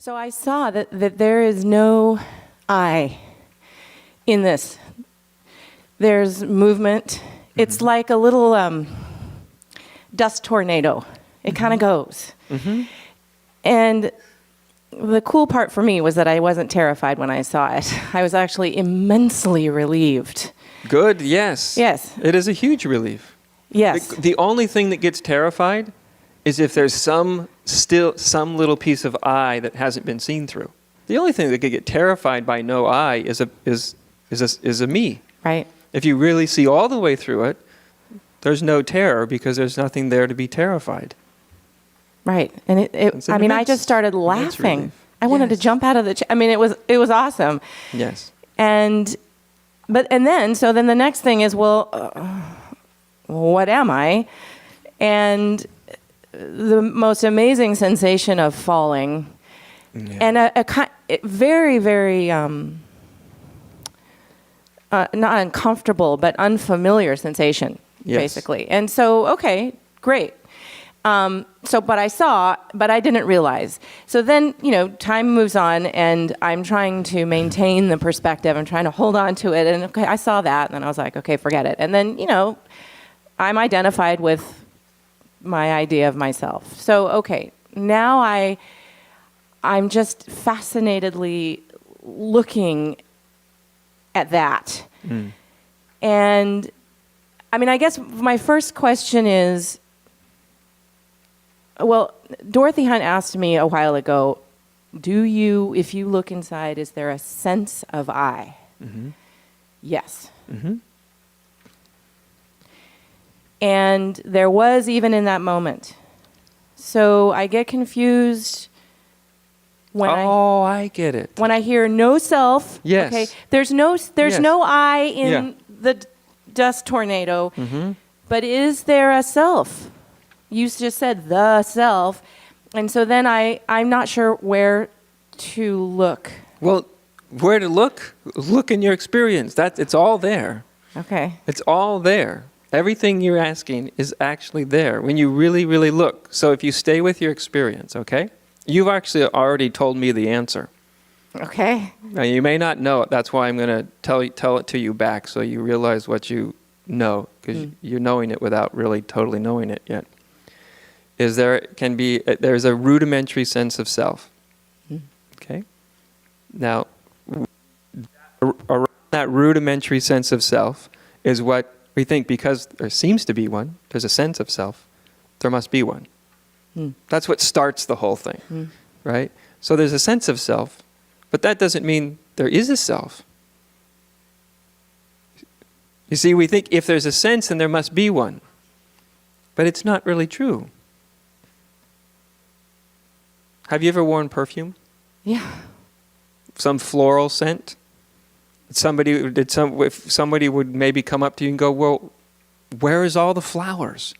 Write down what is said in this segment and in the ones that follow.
So I saw that there is no I in this. There's movement. It's like a little dust tornado. It kind of goes. And the cool part for me was that I wasn't terrified when I saw it. I was actually immensely relieved. Good, yes. Yes. It is a huge relief. Yes. The only thing that gets terrified is if there's some little piece of eye that hasn't been seen through. The only thing that could get terrified by no eye is a me. Right. If you really see all the way through it, there's no terror because there's nothing there to be terrified. Right. And I just started laughing. I wanted to jump out of the chair. It was awesome. Yes. And then the next thing is, what am I? And the most amazing sensation of falling, and a very, very not uncomfortable but unfamiliar sensation, basically. And so, okay, great. But I didn't realize. So then, time moves on, and I'm trying to maintain the perspective. I'm trying to hold on to it, and okay, I saw that, and then I was like, okay, forget it. And then, I'm identified with my idea of myself. So, okay, now I'm just fascinatedly looking at that. And, I guess my first question is, Dorothy Hunt asked me a while ago, if you look inside, is there a sense of I? Yes. And there was even in that moment. So I get confused when I get it. When I hear no self. Yes. Okay. There's no I in the dust tornado. But is there a self? You just said the self. And so then I'm not sure where to look. Well, where to look? Look in your experience. It's all there. Okay. It's all there. Everything you're asking is actually there when you really, really look. So if you stay with your experience, okay? You've actually already told me the answer. Okay. Now, you may not know it. That's why I'm going to tell it to you back so you realize what you know, because you're knowing it without really totally knowing it yet. There's a rudimentary sense of self. Okay? Now, around that rudimentary sense of self is what we think, because there seems to be one, there's a sense of self, there must be one. That's what starts the whole thing, right? So there's a sense of self, but that doesn't mean there is a self. You see, we think if there's a sense, then there must be one. But it's not really true. Have you ever worn perfume? Yeah. Some floral scent? If somebody would maybe come up to you and go, well, where is all the flowers?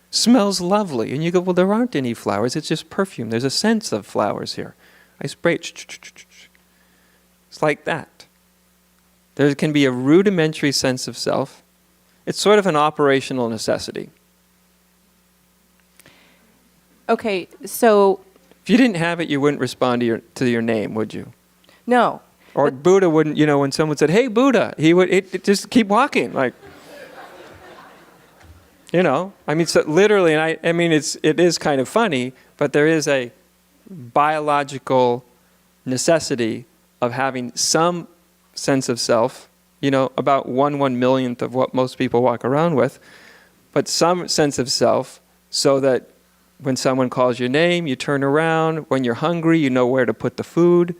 Smells lovely. And you go, well, there aren't any flowers. It's just perfume. There's a sense of flowers here. I spray it. It's like that. There can be a rudimentary sense of self. It's sort of an operational necessity. Okay, so... If you didn't have it, you wouldn't respond to your name, would you? No. Or Buddha wouldn't, when someone said, hey, Buddha, he would just keep walking, like, so literally, and it is kind of funny, but there is a biological necessity of having some sense of self, about 1/1,000,000th of what most people walk around with, but some sense of self so that when someone calls your name, you turn around. When you're hungry, you know where to put the food.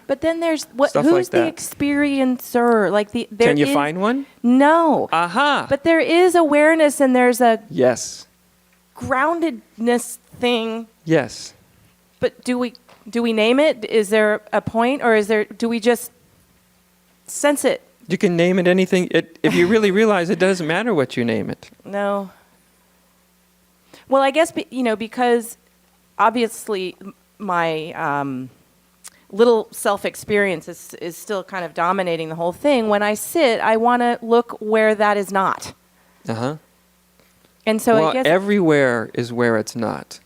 But then there's who's like the experiencer? Can you find one? No. Aha. But there is awareness, and there's a groundedness thing. Yes. But do we name it? Is there a point, or do we just sense it? You can name it anything. If you really realize it doesn't matter what you name it. No. Well, I guess because obviously my little self-experience is still kind of dominating the whole thing. When I sit, I want to look where that is not. Uh-huh. And so I guess... everywhere is where it's not.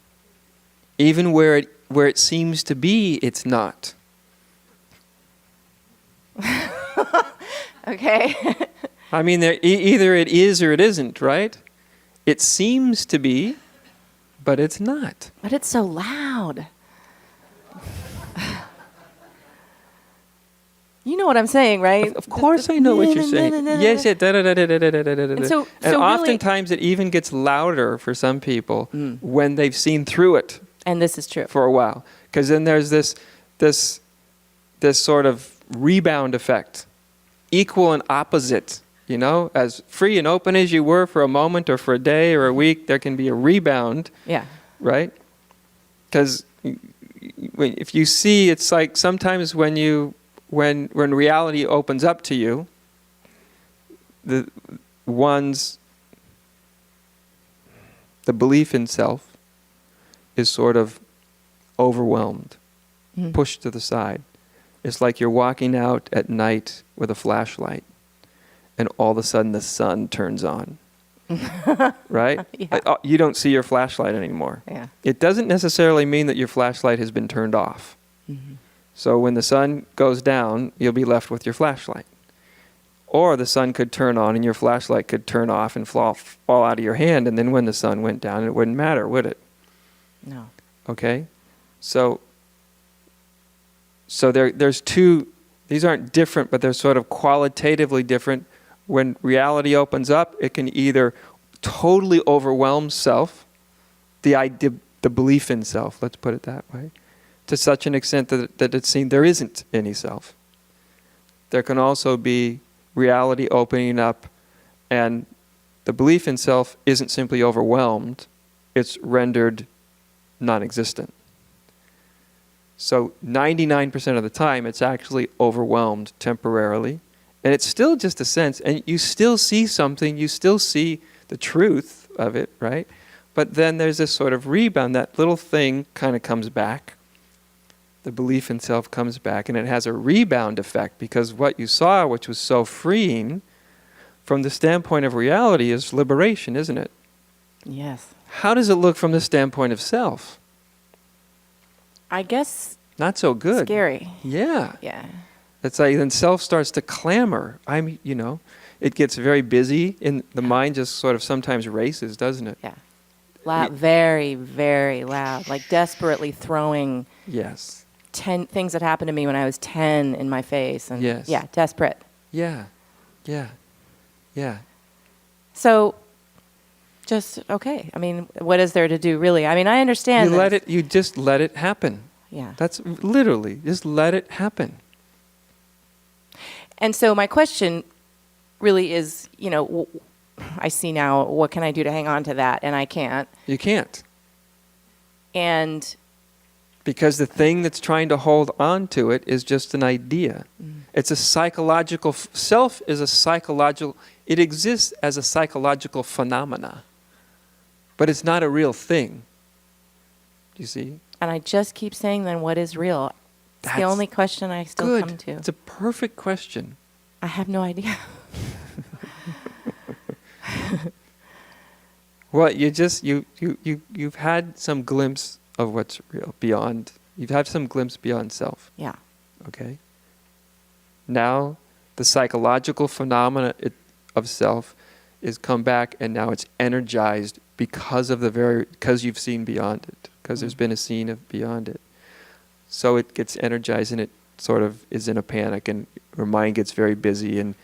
Even where it seems to be, it's not. Okay. I mean, either it is or it isn't, right? It seems to be, but it's not. But it's so loud. You know what I'm saying, right? Of course I know what you're saying. Yes, yeah. And so And really, oftentimes it even gets louder for some people when they've seen through it and this is true. for a while. Because then there's this sort of rebound effect, equal and opposite. You know, as free and open as you were for a moment or for a day or a week, there can be a rebound. Yeah. Right? Because if you see, it's like sometimes when reality opens up to you, the belief in self is sort of overwhelmed, pushed to the side. It's like you're walking out at night with a flashlight, and all of a sudden the sun turns on. Right? Yeah. You don't see your flashlight anymore. Yeah. It doesn't necessarily mean that your flashlight has been turned off. Mm-hmm. So when the sun goes down, you'll be left with your flashlight. Or the sun could turn on and your flashlight could turn off and fall out of your hand, and then when the sun went down, it wouldn't matter, would it? No. Okay? So there's two, these aren't different, but they're sort of qualitatively different. When reality opens up, it can either totally overwhelm self, the idea, the belief in self, let's put it that way, to such an extent that it's seen there isn't any self. There can also be reality opening up and the belief in self isn't simply overwhelmed, it's rendered non-existent. So 99% of the time, it's actually overwhelmed temporarily. And it's still just a sense. And you still see something. You still see the truth of it, right? But then there's this sort of rebound. That little thing kind of comes back. The belief in self comes back. And it has a rebound effect. Because what you saw, which was so freeing, from the standpoint of reality, is liberation, isn't it? Yes. How does it look from the standpoint of self? I guess Not so good. scary. Yeah. Yeah. It's like then self starts to clamor. It gets very busy, and the mind just sort of sometimes races, doesn't it? Yeah. Loud, very, very loud. Like desperately throwing Yes. 10 things that happened to me when I was 10 in my face. And Yes. yeah, desperate. Yeah. Yeah. Yeah. So just, okay. I mean, what is there to do really? I mean, I understand You just let it happen. Yeah. That's literally, just let it happen. And so my question really is, I see now, what can I do to hang on to that? And I can't. You can't. And because the thing that's trying to hold on to it is just an idea. It's a psychological, self is a psychological, it exists as a psychological phenomena. But it's not a real thing. Do you see? And I just keep saying then, what is real? It's the only question I still come to. It's a perfect question. I have no idea. Well, you've had some glimpse of what's real beyond. You've had some glimpse beyond self. Yeah. Okay. Now, the psychological phenomena of self is come back, and now it's energized because you've seen beyond it, because there's been a scene of beyond it. So it gets energized, and it sort of is in a panic, and your mind gets very busy, and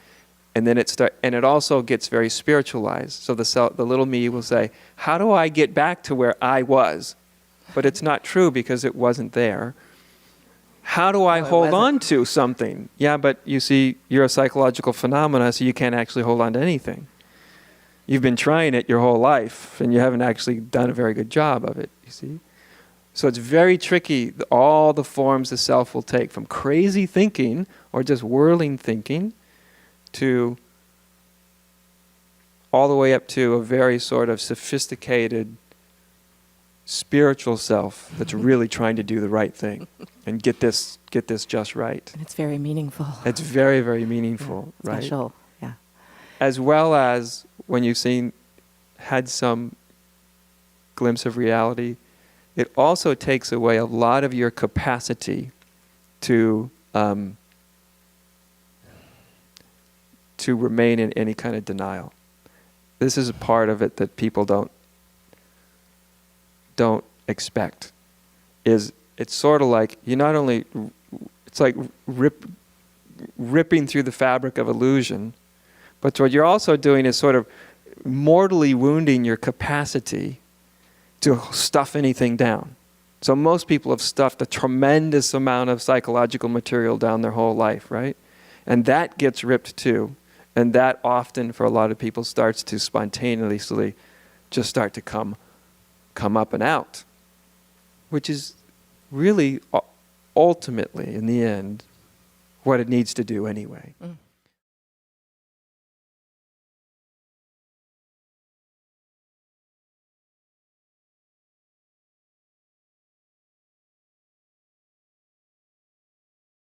then it also gets very spiritualized. So the little me will say, "How do I get back to where I was?" But it's not true because it wasn't there. How do I hold on to something? Yeah, but you see, you're a psychological phenomena, so you can't actually hold on to anything. You've been trying it your whole life, and you haven't actually done a very good job of it, you see? So it's very tricky, all the forms the self will take, from crazy thinking or just whirling thinking to all the way up to a very sort of sophisticated spiritual self that's really trying to do the right thing and get this just right. And it's very meaningful. It's very, very meaningful, right? Special, yeah. As well as when you've had some glimpse of reality, it also takes away a lot of your capacity to remain in any kind of denial. This is a part of it that people don't expect. Is it's sort of like you not only, it's like ripping through the fabric of illusion, but what you're also doing is sort of mortally wounding your capacity to stuff anything down. So most people have stuffed a tremendous amount of psychological material down their whole life, right? And that gets ripped too. And that often, for a lot of people, starts to spontaneously just start to come up and out, which is really ultimately, in the end, what it needs to do anyway.